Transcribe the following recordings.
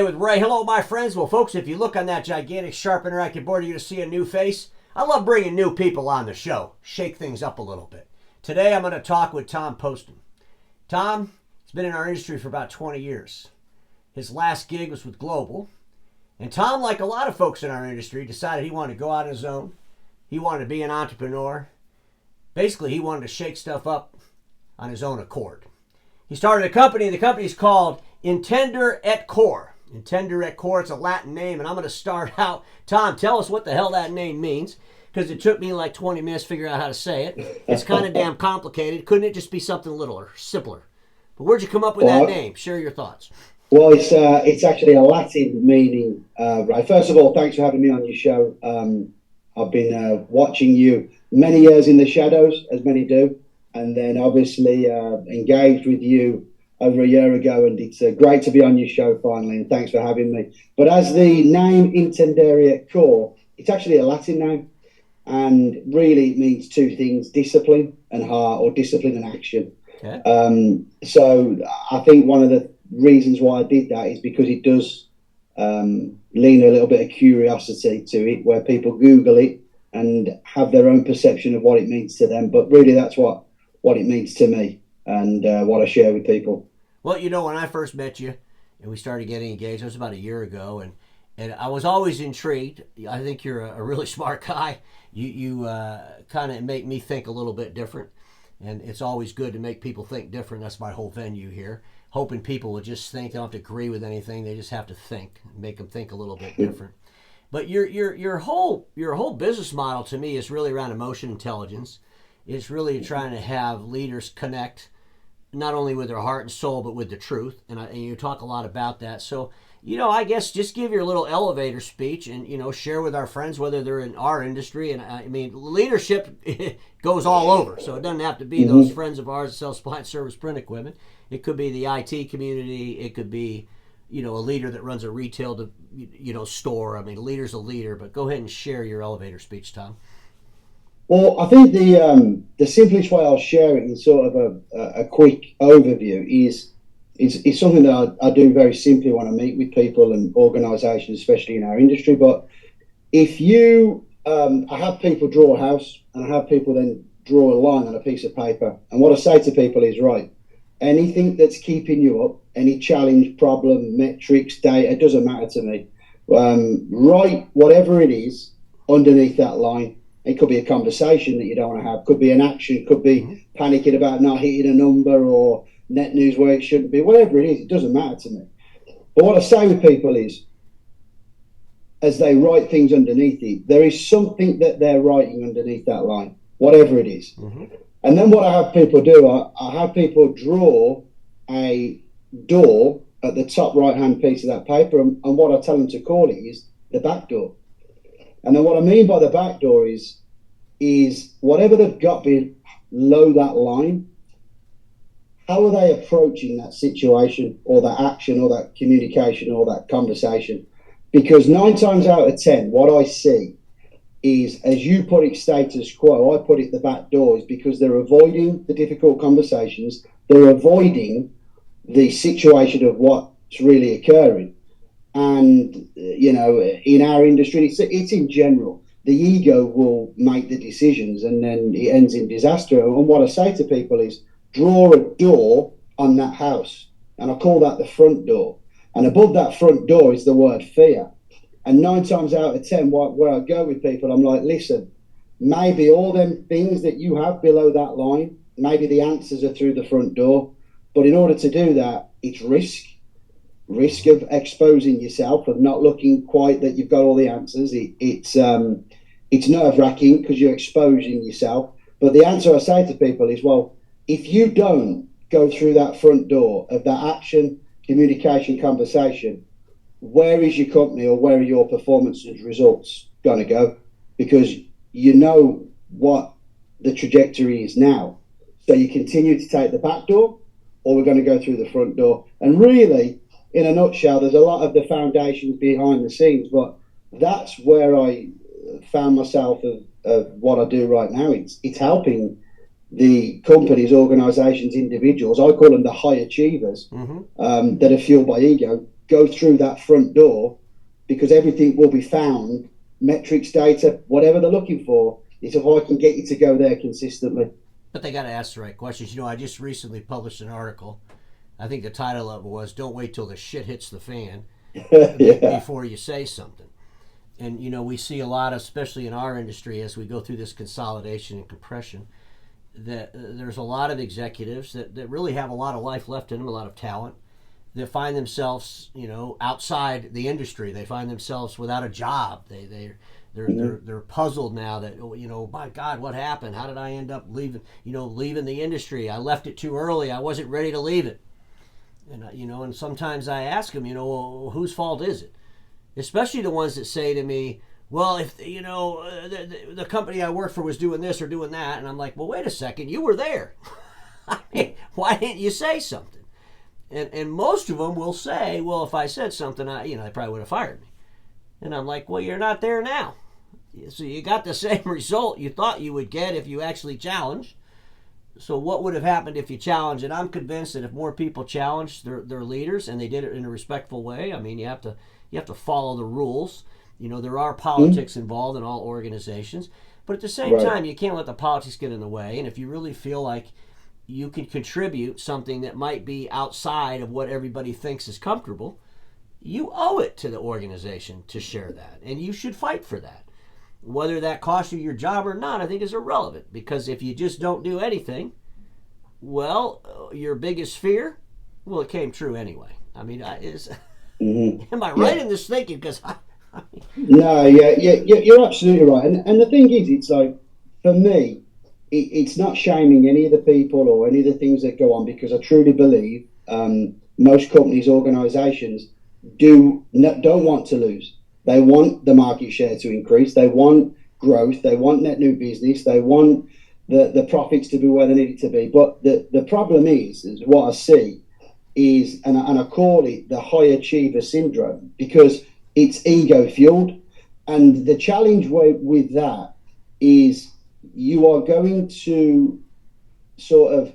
With Ray. Hello, my friends. Well, folks, if you look on that gigantic, sharp, interactive board, you're going to see a new face. I love bringing new people on the show. Shake things up a little bit. Today, I'm going to talk with Tom Poston. Tom has been in our industry for about 20 years. His last gig was with Global. And Tom, like a lot of folks in our industry, decided he wanted to go out on his own. He wanted to be an entrepreneur. Basically, he wanted to shake stuff up on his own accord. He started a company, and the company's called Intendere et Core. Intendere et Core, it's a Latin name, and I'm going to start out. Tom, tell us what the hell that name means, because it took me like 20 minutes to figure out how to say it. It's kind of damn complicated. Couldn't it just be something littler, simpler? But where'd you come up with that name? Share your thoughts. Well, it's actually a Latin meaning, right? First of all, thanks for having me on your show. I've been watching you many years in the shadows, as many do, and then obviously engaged with you over a year ago, and it's great to be on your show finally, and thanks for having me. But as the name Intendere et Core, it's actually a Latin name, and really it means two things: discipline and heart, or discipline and action. Okay. So I think one of the reasons why I did that is because it does lean a little bit of curiosity to it, where people Google it and have their own perception of what it means to them, but really that's what it means to me, and what I share with people. Well, you know, when I first met you and we started getting engaged, it was about a year ago, and I was always intrigued. I think you're a really smart guy. You kind of make me think a little bit different, and it's always good to make people think different. That's my whole venue here, hoping people will just think. They don't have to agree with anything. They just have to think, make them think a little bit different. But your whole business model to me is really around emotion intelligence. It's really trying to have leaders connect not only with their heart and soul, but with the truth. And you talk a lot about that. So, you know, I guess just give your little elevator speech and, you know, share with our friends, whether they're in our industry. And I mean, leadership goes all over. So it doesn't have to be those friends of ours that sell supply service print equipment. It could be the IT community. It could be, you know, a leader that runs a retail, store. I mean, a leader's a leader. But go ahead and share your elevator speech, Tom. Well, I think the simplest way I'll share it in sort of a quick overview is something that I do very simply when I meet with people and organisations, especially in our industry. But if I have people draw a house, and I have people then draw a line on a piece of paper, and what I say to people is, right, anything that's keeping you up, any challenge, problem, metrics, data, it doesn't matter to me. Write whatever it is underneath that line. It could be a conversation that you don't want to have, could be an action, could be panicking about not hitting a number, or net news where it shouldn't be. Whatever it is, it doesn't matter to me. But what I say with people is, as they write things underneath it, there is something that they're writing underneath that line, whatever it is. And then what I have people do, I have people draw a door at the top right-hand piece of that paper, and what I tell them to call it is the back door. And then what I mean by the back door is whatever they've got below that line, how are they approaching that situation, or that action, or that communication, or that conversation? Because 9 times out of 10, what I see is, as you put it, status quo, I put it the back door, is because they're avoiding the difficult conversations. They're avoiding the situation of what's really occurring. And, you know, in our industry, it's in general, the ego will make the decisions, and then it ends in disaster. And what I say to people is, draw a door on that house, and I call that the front door. And above that front door is the word fear. And 9 times out of 10, where I go with people, I'm like, listen, maybe all them things that you have below that line, maybe the answers are through the front door. But in order to do that, it's risk of exposing yourself, of not looking quite that you've got all the answers. It's nerve-wracking because you're exposing yourself. But the answer I say to people is, well, if you don't go through that front door of that action, communication, conversation, where is your company, or where are your performance and results going to go? Because you know what the trajectory is now. So you continue to take the back door, or we're going to go through the front door. And really, in a nutshell, there's a lot of the foundations behind the scenes, but that's where I found myself of what I do right now. It's helping the companies, organizations, individuals, I call them the high achievers, that are fueled by ego, go through that front door, because everything will be found, metrics, data, whatever they're looking for. Is if I can get you to go there consistently. But they got to ask the right questions. I just recently published an article. I think the title of it was "Don't Wait Till the Shit Hits the Fan Yeah. Before You Say Something." And we see a lot, especially in our industry, as we go through this consolidation and compression, that there's a lot of executives that really have a lot of life left in them, a lot of talent, that find themselves, outside the industry. They find themselves without a job. They're puzzled now that, my God, what happened? How did I end up leaving the industry? I left it too early. I wasn't ready to leave it. And and sometimes I ask them, well, whose fault is it? Especially the ones that say to me, well, if the company I worked for was doing this or doing that, and I'm like, well, wait a second, you were there. I mean, why didn't you say something? And most of them will say, well, if I said something, they probably would have fired me. And I'm like, well, you're not there now. So you got the same result you thought you would get if you actually challenged. So what would have happened if you challenged? And I'm convinced that if more people challenged their leaders, and they did it in a respectful way, I mean, you have to follow the rules. There are politics involved in all organizations, but at the same time, you can't let the politics get in the way. And if you really feel like you can contribute something that might be outside of what everybody thinks is comfortable, you owe it to the organization to share that, and you should fight for that. Whether that costs you your job or not, I think is irrelevant, because if you just don't do anything, well, your biggest fear, well, it came true anyway. I mean, am I right in this thinking? Because No, yeah, you're absolutely right. And the thing is, it's like, for me, it's not shaming any of the people or any of the things that go on, because I truly believe most companies, organizations don't want to lose. They want the market share to increase. They want growth. They want net new business. They want the profits to be where they need it to be. But the problem is what I see is, and I call it the high achiever syndrome, because it's ego fueled. And the challenge with that is, you are going to sort of,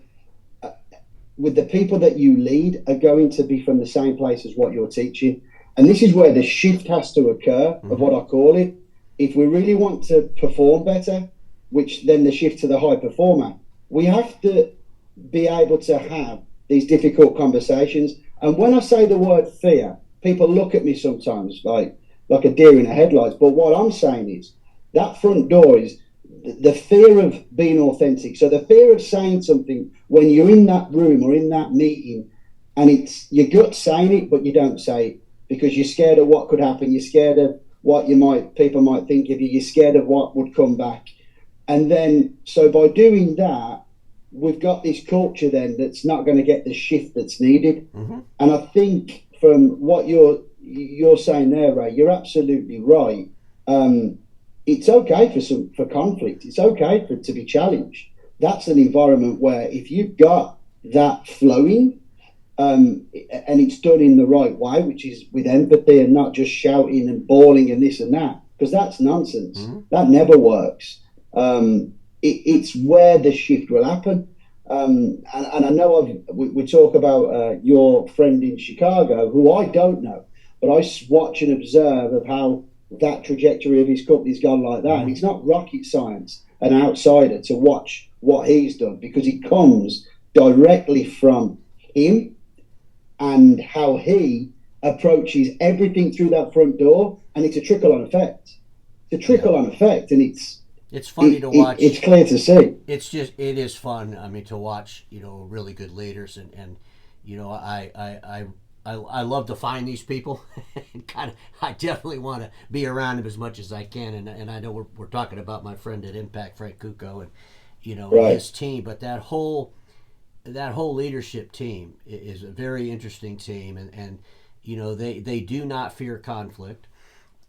with the people that you lead, are going to be from the same place as what you're teaching. And this is where the shift has to occur, of what I call it. If we really want to perform better, which then the shift to the high performer, we have to be able to have these difficult conversations. And when I say the word fear, people look at me sometimes like a deer in the headlights. But what I'm saying is, that front door is the fear of being authentic. So the fear of saying something when you're in that room or in that meeting, and it's your gut saying it, but you don't say it because you're scared of what could happen. You're scared of what people might think of you. You're scared of what would come back. And then, so by doing that, we've got this culture then that's not going to get the shift that's needed. And I think from what you're saying there, Ray, you're absolutely right. It's okay for conflict. It's okay to be challenged. That's an environment where, if you've got that flowing, and it's done in the right way, which is with empathy and not just shouting and bawling and this and that, because that's nonsense. That never works. It's where the shift will happen. And I know we talk about your friend in Chicago, who I don't know, but I watch and observe of how that trajectory of his company's gone like that. And it's not rocket science, an outsider, to watch what he's done, because it comes directly from him and how he approaches everything through that front door. And it's a trickle-on effect. It's a trickle-on effect, and it's funny to watch. It's clear to see. It is fun. I mean, to watch, really good leaders, and I love to find these people, and I definitely want to be around them as much as I can. And I know we're talking about my friend at Impact, Frank Kuko, and his team, but that whole leadership team is a very interesting team, and they do not fear conflict.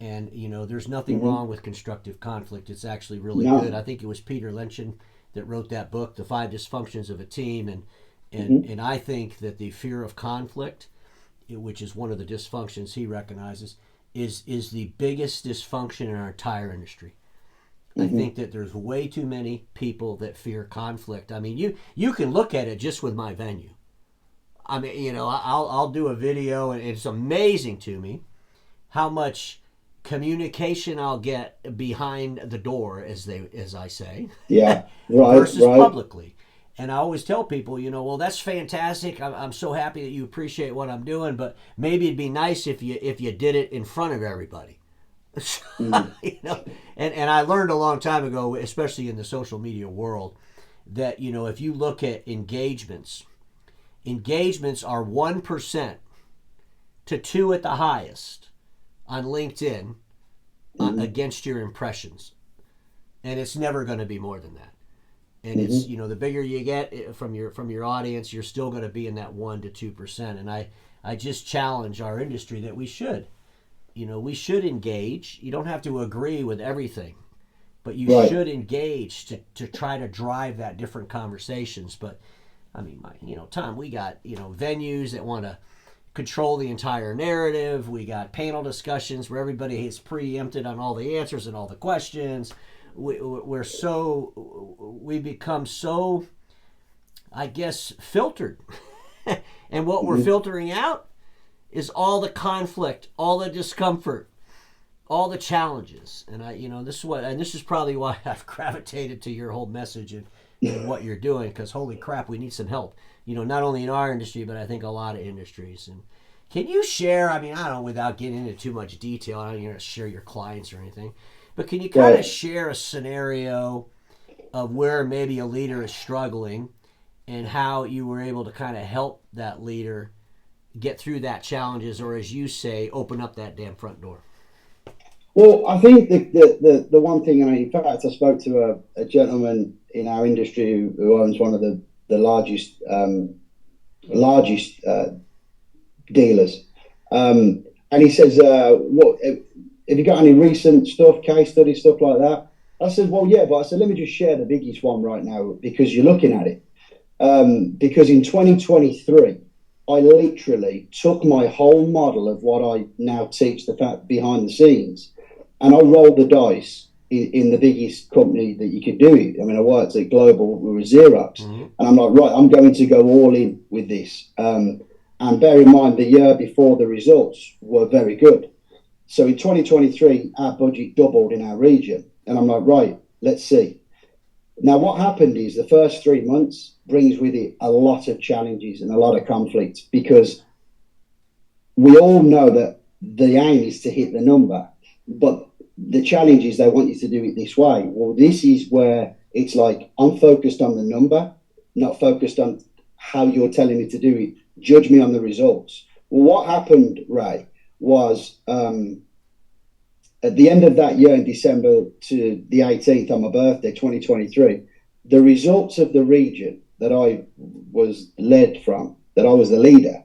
And there's nothing wrong with constructive conflict. It's actually really good. I think it was Peter Lenchin that wrote that book, The 5 Dysfunctions of a Team, and I think that the fear of conflict, which is one of the dysfunctions he recognizes, is the biggest dysfunction in our entire industry. I think that there's way too many people that fear conflict. I mean, you can look at it just with my venue. I mean, I'll do a video, and it's amazing to me how much communication I'll get behind the door, as I say, Yeah, right, versus right. publicly. And I always tell people, well, that's fantastic. I'm so happy that you appreciate what I'm doing, but maybe it'd be nice if you did it in front of everybody. Mm, And I learned a long time ago, especially in the social media world, that if you look at engagements are 1% to 2 at the highest on LinkedIn mm, against your impressions, and it's never going to be more than that. And it's mm, the bigger you get from your audience, you're still going to be in that 1 to 2%. And I just challenge our industry that we should engage. You don't have to agree with everything, but you right. should engage to try to drive that different conversations. But I mean, Tom, we got venues that want to control the entire narrative. We got panel discussions where everybody is preempted on all the answers and all the questions. We become so, I guess, filtered. And what we're Mm, filtering out is all the conflict, all the discomfort, all the challenges. And this is probably why I've gravitated to your whole message and what you're doing, because holy crap, we need some help. Not only in our industry, but I think a lot of industries. And can you share? I mean, I don't know, without getting into too much detail. I don't want to share your clients or anything, but can you kind of right. share a scenario of where maybe a leader is struggling and how you were able to kind of help that leader get through that challenges, or as you say, open up that damn front door? Well, I think the one thing, in fact, I spoke to a gentleman in our industry who owns one of the largest dealers, and he says, "What have you got any recent stuff, case study stuff like that?" I said, "Well, yeah, but I said let me just share the biggest one right now because you're looking at it. Because in 2023, I literally took my whole model of what I now teach the fact behind the scenes, and I rolled the dice in the biggest company that you could do it. I mean, I worked at Global, we were Xerox, Mm-hmm. and I'm like, right, I'm going to go all in with this. And bear in mind, the year before the results were very good. So in 2023, our budget doubled in our region, and I'm like, right, let's see. Now, what happened is the first 3 months brings with it a lot of challenges and a lot of conflict because we all know that the aim is to hit the number, but the challenge is they want you to do it this way. Well, this is where it's like I'm focused on the number, not focused on how you're telling me to do it. Judge me on the results. Well, what happened, Ray, was at the end of that year in December to the 18th on my birthday, 2023, the results of the region that I was led from, that I was the leader,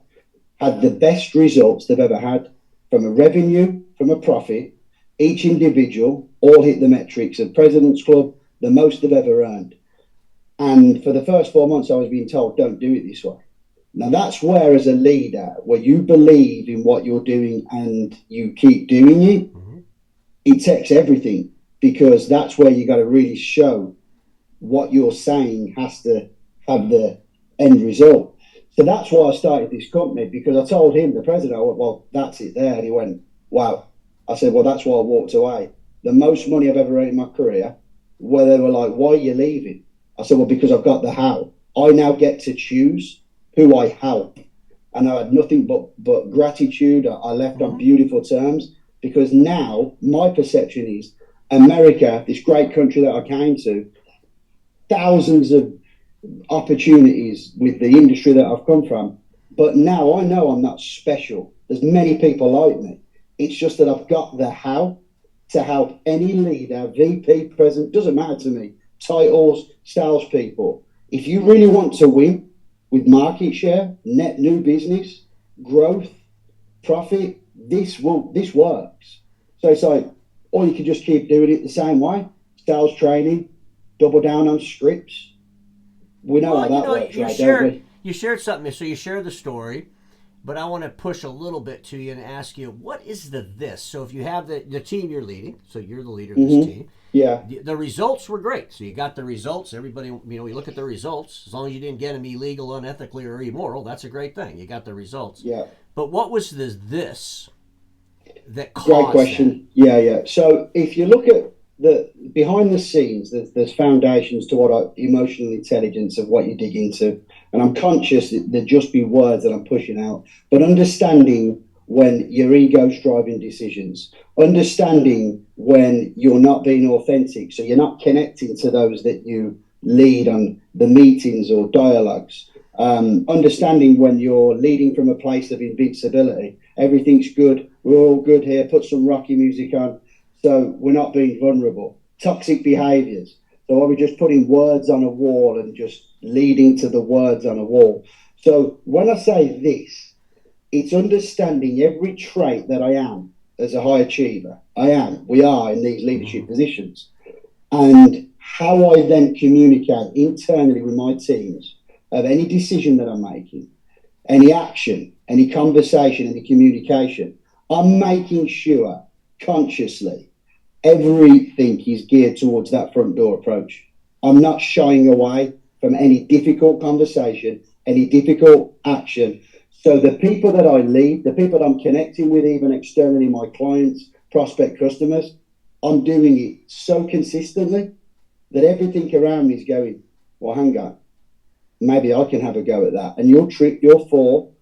had the best results they've ever had from a revenue, from a profit. Each individual all hit the metrics of President's Club, the most they've ever earned. And for the first 4 months, I was being told, don't do it this way. Now, that's where, as a leader, where you believe in what you're doing and you keep doing it, Mm-hmm. it takes everything because that's where you got to really show what you're saying has to have the end result. So that's why I started this company because I told him, the president, I went, well, that's it there. And he went, wow. I said, well, that's why I walked away. The most money I've ever earned in my career, where they were like, why are you leaving? I said, well, because I've got the how. I now get to choose who I help. And I had nothing but gratitude. I left on Mm-hmm. beautiful terms because now my perception is America, this great country that I came to, thousands of opportunities with the industry that I've come from. But now I know I'm not special. There's many people like me. It's just that I've got the how to help any leader, VP, president, doesn't matter to me, titles, salespeople. If you really want to win with market share, net new business, growth, profit, this works. So it's like, or you can just keep doing it the same way. Sales training, double down on scripts. We know how Well, that works, you right? Don't shared we? you shared something. So you shared the story, But I want to push a little bit to you and ask you, what is the this? So if you have the team you're leading, so you're the leader of this team. Yeah. The results were great. So you got the results. Everybody, you look at the results. As long as you didn't get them illegal, unethically, or immoral, that's a great thing. You got the results. Yeah. But what was this that caused Great question. that? Yeah. So if you look at the behind the scenes, there's foundations to what emotional intelligence of what you dig into, and I'm conscious that there just be words that I'm pushing out, but understanding when your ego's driving decisions, understanding when you're not being authentic, so you're not connecting to those that you lead on the meetings or dialogues, understanding when you're leading from a place of invincibility, everything's good, we're all good here, put some rocky music on, so we're not being vulnerable. Toxic behaviors. So are we just putting words on a wall and just leading to the words on a wall? So when I say this, it's understanding every trait that I am as a high achiever. We are in these leadership positions. And how I then communicate internally with my teams of any decision that I'm making, any action, any conversation, any communication, I'm making sure consciously everything is geared towards that front door approach. I'm not shying away from any difficult conversation, any difficult action. So the people that I lead, the people that I'm connecting with, even externally, my clients, prospect customers, I'm doing it so consistently that everything around me is going, well, hang on, maybe I can have a go at that. And you'll trip, you'll fall,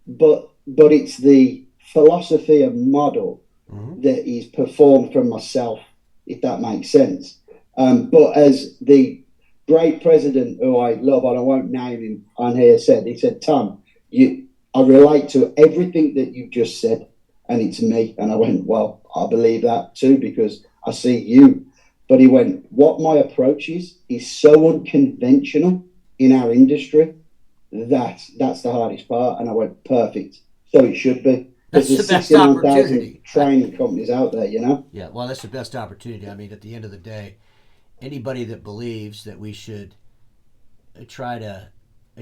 but it's the philosophy and model that is performed from myself, if that makes sense. But as the great president who I love, and I won't name him on here, said, he said, Tom, I relate to everything that you've just said, and it's me. And I went, well, I believe that too, because I see you. But he went, what my approach is so unconventional in our industry that's the hardest part. And I went, perfect. So it should be. That's Because the there's best opportunity. 69,000 training companies out there, you know? Yeah, well, that's the best opportunity. I mean, at the end of the day, anybody that believes that we should try to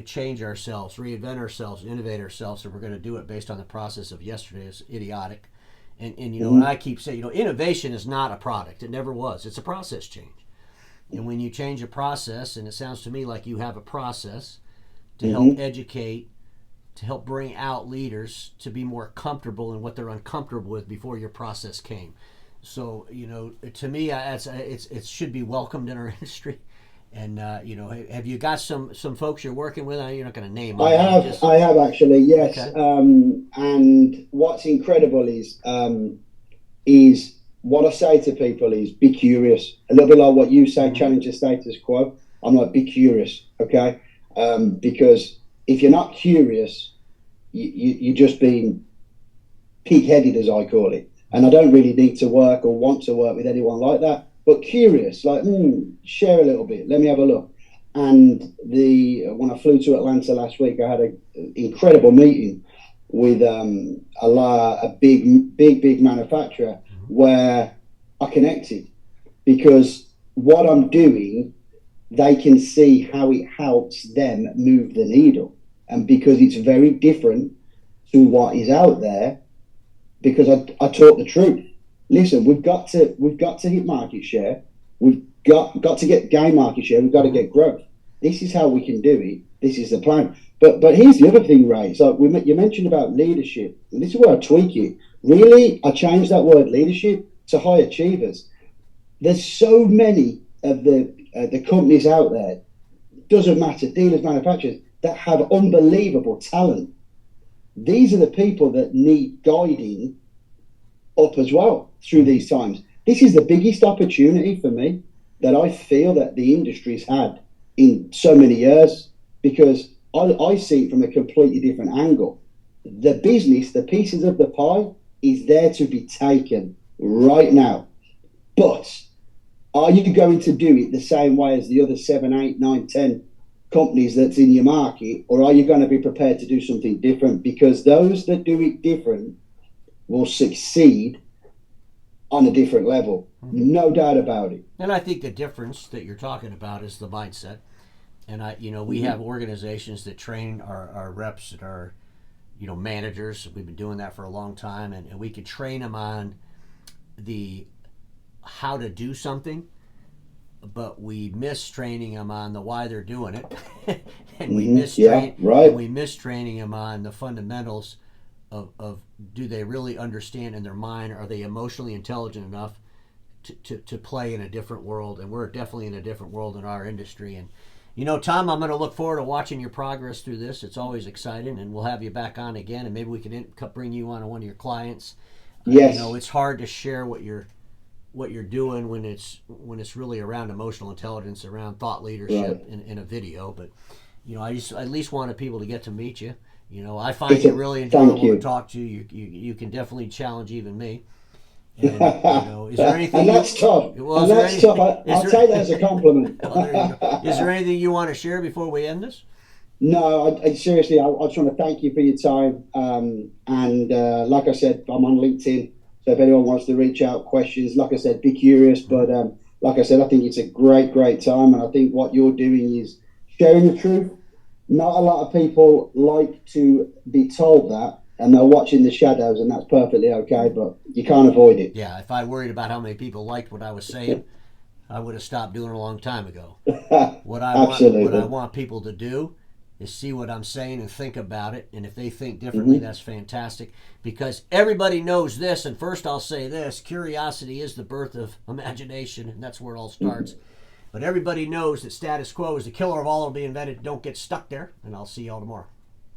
change ourselves, reinvent ourselves, innovate ourselves, and we're going to do it based on the process of yesterday is idiotic. And and I keep saying, innovation is not a product. It never was. It's a process change. And when you change a process, and it sounds to me like you have a process to help educate, to help bring out leaders to be more comfortable in what they're uncomfortable with before your process came. So, to me, it should be welcomed in our industry. And, have you got some folks you're working with? You're not going to name them. I have actually, yes. Okay. And what's incredible is what I say to people is be curious. A little bit like what you say, challenge the status quo. I'm like, be curious, okay? Because if you're not curious, you're just being pig-headed, as I call it. And I don't really need to work or want to work with anyone like that. But curious, like, share a little bit. Let me have a look. And when I flew to Atlanta last week, I had an incredible meeting with a big manufacturer where I connected, because what I'm doing, they can see how it helps them move the needle. And because it's very different to what is out there, because I taught the truth. Listen, we've got to hit market share. We've got to gain market share. We've got to get growth. This is how we can do it. This is the plan. But here's the other thing, Ray. So you mentioned about leadership, and this is where I tweak it. Really, I changed that word leadership to high achievers. There's so many of the companies out there, doesn't matter, dealers, manufacturers, that have unbelievable talent. These are the people that need guiding up as well through these times. This is the biggest opportunity for me that I feel that the industry's had in so many years, because I see it from a completely different angle. The business, the pieces of the pie, is there to be taken right now. But are you going to do it the same way as the other 7, 8, 9, 10 companies that's in your market, or are you going to be prepared to do something different? Because those that do it different will succeed on a different level. No doubt about it. And I think the difference that you're talking about is the mindset. And we have organizations that train our reps and our managers. We've been doing that for a long time, and we could train them on the how to do something, but we miss training them on the why they're doing it, and we miss training them on the fundamentals of do they really understand in their mind? Are they emotionally intelligent enough to play in a different world? And we're definitely in a different world in our industry. And Tom, I'm going to look forward to watching your progress through this. It's always exciting, and we'll have you back on again, and maybe we can bring you on one of your clients. Yes. It's hard to share what you're doing when it's really around emotional intelligence, around thought leadership in a video. But I just at least wanted people to get to meet you. I find you really enjoyable to talk to. You can definitely challenge even me. And, is there anything? And that's tough. Well, that's tough. I'll take that as a compliment. Oh, there you go. Is there anything you want to share before we end this? No, seriously, I just want to thank you for your time. And like I said, I'm on LinkedIn. So if anyone wants to reach out, questions, like I said, be curious. But like I said, I think it's a great time. And I think what you're doing is sharing the truth. Not a lot of people like to be told that, and they're watching the shadows, and that's perfectly okay, but you can't avoid it. Yeah, if I worried about how many people liked what I was saying, I would have stopped doing it a long time ago. What I want people to do is see what I'm saying and think about it, and if they think differently, that's fantastic, because everybody knows this. And first I'll say this: curiosity is the birth of imagination, and that's where it all starts. But everybody knows that status quo is the killer of all that'll be invented. Don't get stuck there, and I'll see y'all tomorrow.